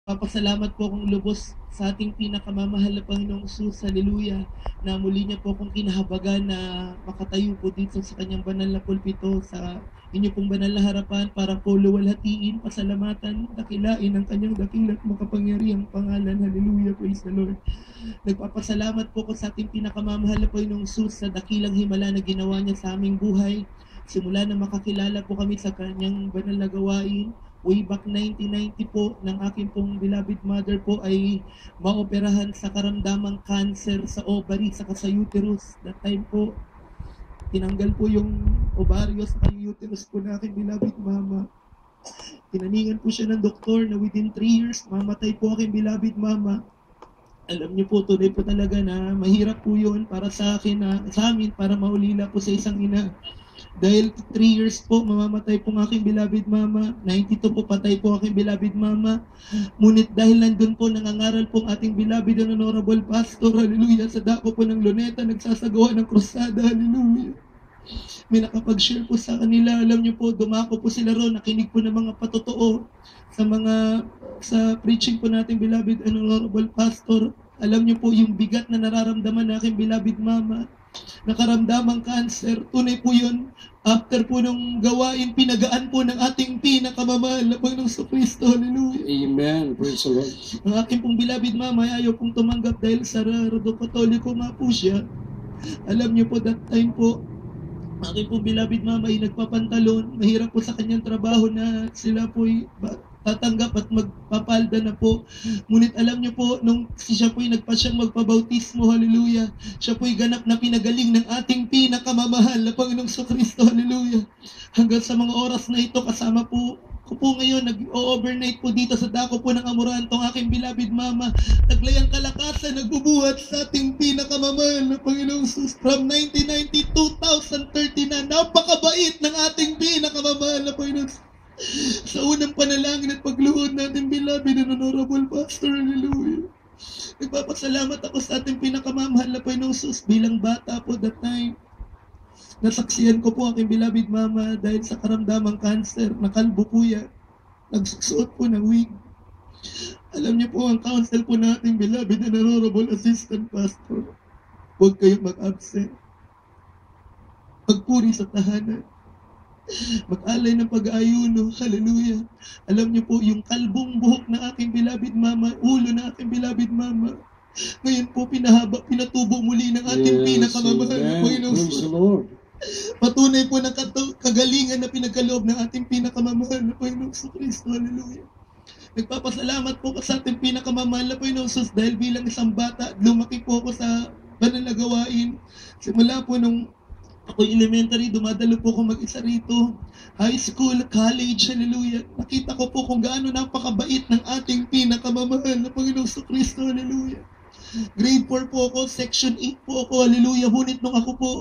Papasalamat po akong lubos sa ating pinakamamahal na Panginoong Jesus, hallelujah, na muli niya po akong kinahabagan na makatayo po dito sa kanyang banal na pulpito, sa inyo pong banal na harapan para po luwalhatiin, pasalamatan, dakilain ang kanyang dakilat makapangyarihang pangalan, hallelujah, praise the Lord. Nagpapasalamat po ko sa ating pinakamamahal na Panginoong Jesus sa dakilang himala na ginawa niya sa aming buhay. Simula na makakilala po kami sa kanyang banal na gawain, way back 1990 po, ng aking pong beloved mother po ay maoperahan sa karamdamang cancer sa ovary saka sa uterus. That time po, tinanggal po yung ovaryo sa uterus po na aking beloved mama. Tinaningan po siya ng doktor na within 3 years, mamatay po aking beloved mama. Alam niyo po, tunay po talaga na mahirap po yun para sa akin, sa amin, para maulila po sa isang ina. Dahil 3 years po, mamamatay po ng aking beloved mama. 92 po, patay po aking beloved mama. Ngunit dahil nandun po, nangangaral po ang ating beloved and honorable pastor, hallelujah, sa dako po ng Luneta, nagsasagawa ng krusada, hallelujah. May nakapag-share po sa kanila, alam niyo po, dumako po sila ron, nakinig po ng mga patotoo sa preaching po natin, beloved and honorable pastor. Alam niyo po, yung bigat na nararamdaman ng aking beloved mama, nakaramdamang cancer, tunay po yun. After po nung gawain, pinagaan po ng ating pinakamamahal na Panginoong Kristo. Hallelujah. Amen. Praise the Lord. Ang aking pong beloved mama, ayaw pong tumanggap dahil sa Rodo Katoliko nga po siya. Alam niyo po, that time po, aking pong beloved mama ay nagpapantalon. Mahirap po sa kanyang trabaho na sila po ay tatanggap at magpapalda na po. Ngunit alam niyo po, nung siya po'y nagpasyang magpabautismo, hallelujah, siya po'y ganap na pinagaling ng ating pinakamamahal na Panginoong Kristo, hallelujah. Hanggang sa mga oras na ito, kasama po ko po ngayon, nag-overnight po dito sa dako po ng Amoran, tong aking beloved mama, naglayang kalakasan, nagbubuhat sa ating pinakamamahal na Panginoong Jesus. From 1990, 2030 na, napakabait ng ating pinakamamahal na Panginoong Jesus. Sa unang panalangin at pagluhod natin, beloved and honorable pastor, hallelujah. Nagpapasalamat ako sa ating pinakamamahal na Panginoong Jesus bilang bata po that time. Nasaksiyan ko po aking beloved mama dahil sa karamdamang cancer, nakalbo po yan. Nagsusuot po ng wig. Alam niyo po, ang counsel po natin, beloved and honorable assistant pastor, huwag kayong mag-absent. Magpuri sa tahanan. Mag-alay ng pag-aayuno, hallelujah. Alam niyo po, yung kalbong buhok na aking beloved mama, ulo na aking beloved mama, ngayon po pinatubo muli ng ating pinakamamahal na Panginoong Jesus. Patunay po ng kagalingan na pinagkaloob ng ating pinakamamahal na Panginoong Kristo, hallelujah. Nagpapasalamat po sa ating pinakamamahal na Panginoong Jesus dahil bilang isang bata, lumaki po ako sa banal na gawain. Simula po nung ako'y elementary, dumadalo po ako mag-isa rito. High school, college, hallelujah. Nakita ko po kung gaano napakabait ng ating pinakamamahal na Panginoong Kristo, hallelujah. Grade 4 po ako, section 8 po ako, hallelujah. Ngunit nung ako po,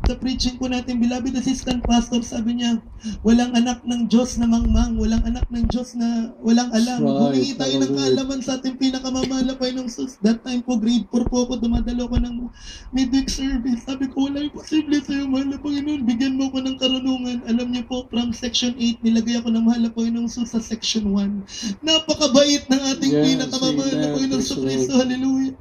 sa preaching po natin, beloved assistant pastor, sabi niya, walang anak ng Diyos na mangmang, walang anak ng Diyos na walang alam. Humingi tayo ng kaalaman sa ating pinakamamahal na Panginoong Jesus. That time po, grade 4 po ako, dumadalo ko ng midweek service. Sabi ko, wala yung posible sa'yo, mahal na Panginoon, bigyan mo ko ng karunungan. Alam niyo po, from section 8, nilagay ako ng mahal na Panginoong Jesus sa section 1. Napakabait ng ating pinakamamahal na Panginoong Kristo, hallelujah.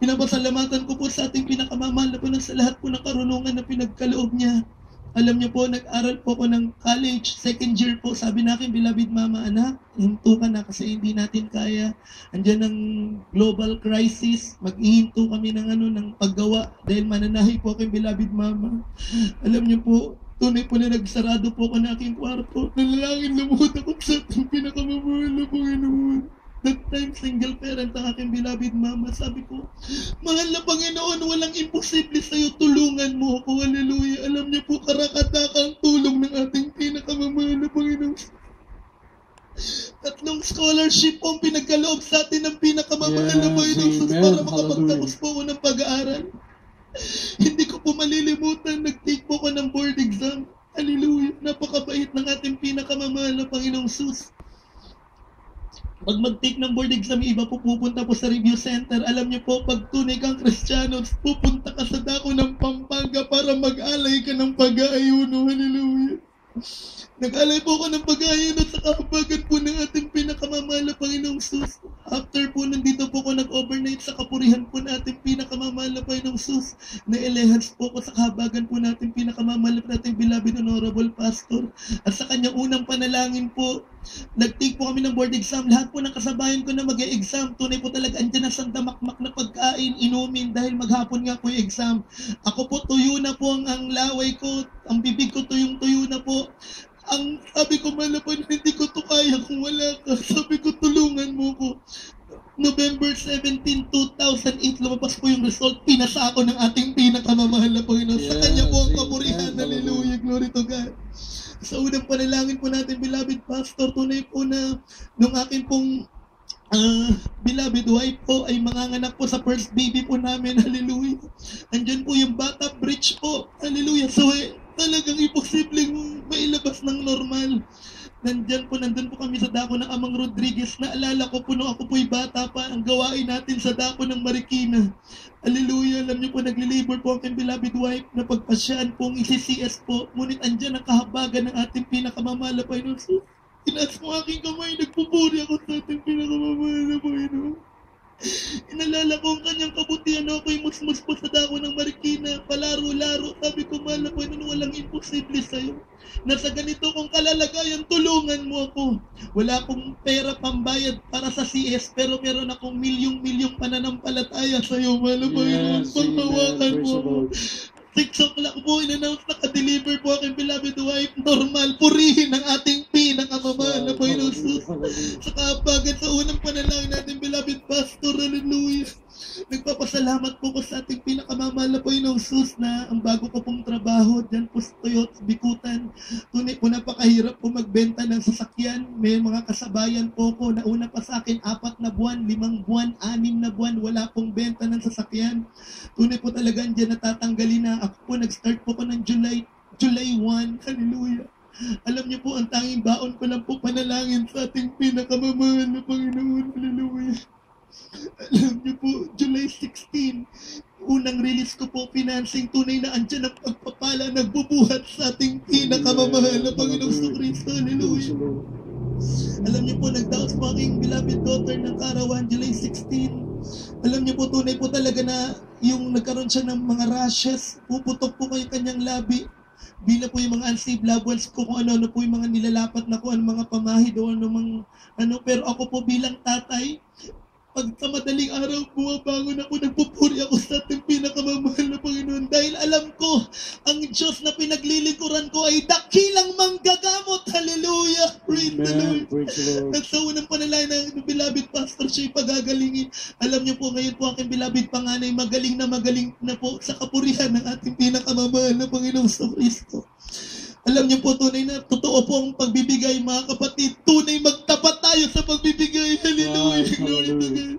Pinapasalamatan ko po sa ating pinakamamahal na Panginoon sa lahat po ng karunungan na pinagkaloob niya. Alam niyo po, nag-aral po ako ng college, second year po, sabi na aking beloved mama, anak, hinto ka na kasi hindi natin kaya. Andiyan ang global crisis, mag-ihinto kami ng paggawa dahil mananahi po aking beloved mama. Alam niyo po, tunay po na nagsarado po ako ng aking kwarto. Nalalangin lumuhod ako sa ating pinakamamahal na Panginoon. That time, single parent ang aking beloved mama. Sabi ko, mahal na Panginoon, walang imposible sa'yo, tulungan mo ako, hallelujah. Alam niyo po, karakatakang tulong ng ating pinakamamahal na Panginoon. 3 scholarship po ang pinagkaloob sa atin ng pinakamamahal na Panginoon para makapagtapos po ako ng pag-aaral. Hindi ko po malilimutan, nag-take po ako ng board exam. Hallelujah, napakabait ng ating pinakamamahal na Panginoong Jesus. Pag mag-take ng board exam, iba po pupunta po sa review center. Alam niyo po, pag tunay kang Kristiyano, pupunta ka sa dako ng Pampanga para mag-alay ka ng pag-aayuno. Hallelujah. Nag-alay po ako ng pag-aayuno sa kahabagan po Jesus, na elehans po ko sa kahabagan po natin, pinakamamahal natin, beloved Honorable Pastor. At sa kanyang unang panalangin po, nag-take po kami ng board exam. Lahat po ng kasabayan ko na mag-e-exam, tunay po talaga andyan na sandamakmak na pagkain, inumin, dahil maghapon nga po yung exam. Ako po, tuyo na po ang laway ko, ang bibig ko tuyong-tuyo na po. Ang sabi ko, Malapan, hindi ko to kaya kung wala ka. Sabi ko, tulungan mo ko. November 17, 2008, lumabas po yung result. Pinasa ako ng ating pinakamamahal na Panginoon. Sa Kanya po ang kapurihan. Hallelujah, glory to God. Sa unang panalangin po natin, beloved Pastor, tunay po na nung akin pong beloved wife po ay manganganak po sa first baby po namin. Hallelujah. Andyan po yung bata bridge po. Hallelujah. So, talagang imposibleng mailabas ng normal. Nandun po kami sa dako ng Amang Rodriguez. Naalala ko po nung ako po'y bata pa, ang gawain natin sa dako ng Marikina. Hallelujah. Alam niyo po, nagli-labor po ang beloved wife na pagpasyaan pong isi-CS po. Ngunit andyan ang kahabagan ng ating pinakamamahal na Panginoon. So, tinaas mo aking kamay, nagpupuri ako sa ating pinakamamahal na Panginoon. Inalala ko ang kanyang kabutihan, ako'y musmus po sa dako ng Marikina, palaro-laro. Sabi ko, mahal na Panginoon, walang imposible sa'yo. Nasa ganito kong kalalagayan, tulungan mo ako. Wala akong pera pambayad para sa CS, pero meron akong milyong-milyong pananampalataya sa'yo, mahal na Panginoon. Paghawakan mo ako. 6 o'clock po, in-announce na ka-deliver po aking beloved wife. Normal, purihin ang ating pinakamamahal na Panginoon Jesus. Sa kahabagan sa unang panalangin natin, beloved Pastor, hallelujah. Nagpapasalamat po ko sa ating pinakamamahal na Panginoon Jesus na ang bago ko pong trabaho dyan po sa Toyota Bikutan. Tunay po, napakahirap po magbenta ng sasakyan. May mga kasabayan po ko na una pa sa akin, 4 na buwan, 5 buwan, 6 na buwan, wala pong benta ng sasakyan. Tunay po talaga dyan natatanggalin na. Ako po, nag-start po ko ng July 1. Hallelujah. Alam niyo po, ang tanging baon ko lang po panalangin sa ating pinakamamahal na Panginoon. Hallelujah. Alam niyo po, July 16, unang release ko po, financing, tunay na andyan ang pagpapala, nagbubuhat sa ating pinakamamahal na Panginoong Kristo. Hallelujah. Alam niyo po, nagdaos po aking beloved daughter ng Karawan, July 16. Alam niyo po, tunay po talaga na yung nagkaroon siya ng mga rashes, puputok po kayo kanyang labi. Bila po yung mga unsaved loved ones ko, kung ano po yung mga nilalapat na ko, mga pamahid o pero ako po bilang tatay, pagka madaling araw, bumabangon ako, nagpupuri ako sa ating pinakamamahal na Panginoon dahil alam ko, ang Diyos na pinaglilingkuran ko ay dakilang manggagamot. Hallelujah! Praise the Lord! At sa unang panalangin ng beloved Pastor, siya'y pagagalingin. Alam niyo po, ngayon po aking beloved panganay, magaling na po sa kapurihan ng ating pinakamamahal na Panginoong Kristo. Alam niyo po, tunay na totoo po ang pagbibigay, mga kapatid. Tunay magtapat tayo sa pagbibigay. Hallelujah. Glory to God.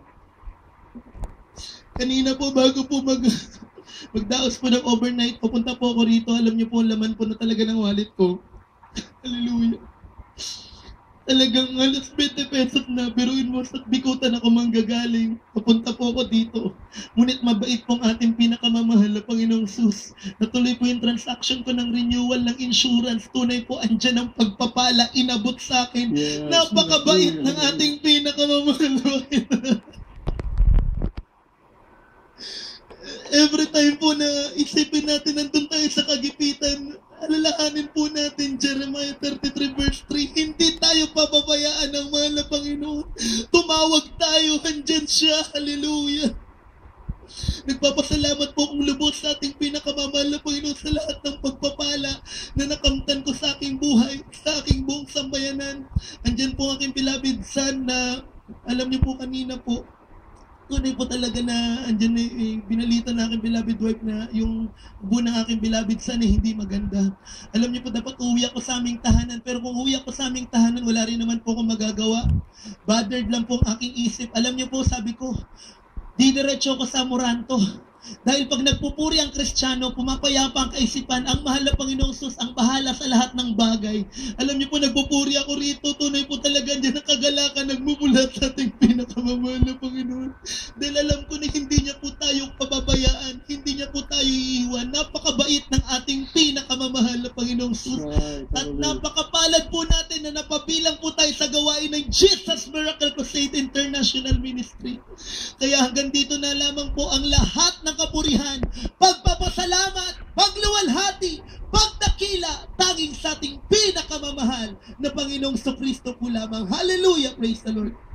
Kanina po, bago po magdaos po ng overnight, papunta po ako rito. Alam niyo po, laman po na talaga ng wallet ko. Hallelujah. Talagang alas 20 pesos na, biruin mo sa Bikutan ako manggagaling. Papunta po ako dito. Ngunit mabait pong ating pinakamamahal na Panginoong Sus. Natuloy po yung transaction ko ng renewal ng insurance. Tunay po andyan ang pagpapala, inabot sa akin. Yes, napakabait ng ating pinakamamahal na Panginoon. Every time po na isipin natin nandun tayo sa kagipitan, alalahanin po natin Jeremiah 33 verse 3, hindi tayo pababayaan ng mahal na Panginoon. Tumawag tayo, andyan siya. Hallelujah. Nagpapasalamat po kung lubos sa ating pinakamamahal na Panginoon sa lahat ng pagpapala na nakamtan ko sa aking buhay, sa aking buong sambayanan. Andyan po aking beloved son na, alam niyo po kanina po, tunay po talaga na andyan binalita na aking beloved wife na yung buo ng aking beloved son hindi maganda. Alam niyo po, dapat uwi ako sa aming tahanan, pero kung uwi ako sa aming tahanan, wala rin naman po akong magagawa. Bothered lang po ang aking isip. Alam niyo po, sabi ko, didiretso ako sa Moranto. Dahil pag nagpupuri ang Kristiyano, pumapayapa ang kaisipan, ang mahal na Panginoong Sus ang bahala sa lahat ng bagay. Alam niyo po, nagpupuri ako rito, tunay po talaga dyan ang kagalakan, nagmumulat sa ating pinakamamahal na Panginoon. Dahil alam ko na hindi niya po tayo pababayaan, hindi niya po tayo iiwan. Napakabait bait ng ating pinakamamahal na Panginoong Jesus. At napakapalad po natin na napabilang po tayo sa gawain ng Jesus Miracle Crusade International Ministry. Kaya hanggang dito na lamang po ang lahat ng kapurihan, pagpapasalamat, pagluwalhati, pagdakila, tanging sa ating pinakamamahal na Panginoong Kristo po lamang. Hallelujah! Praise the Lord!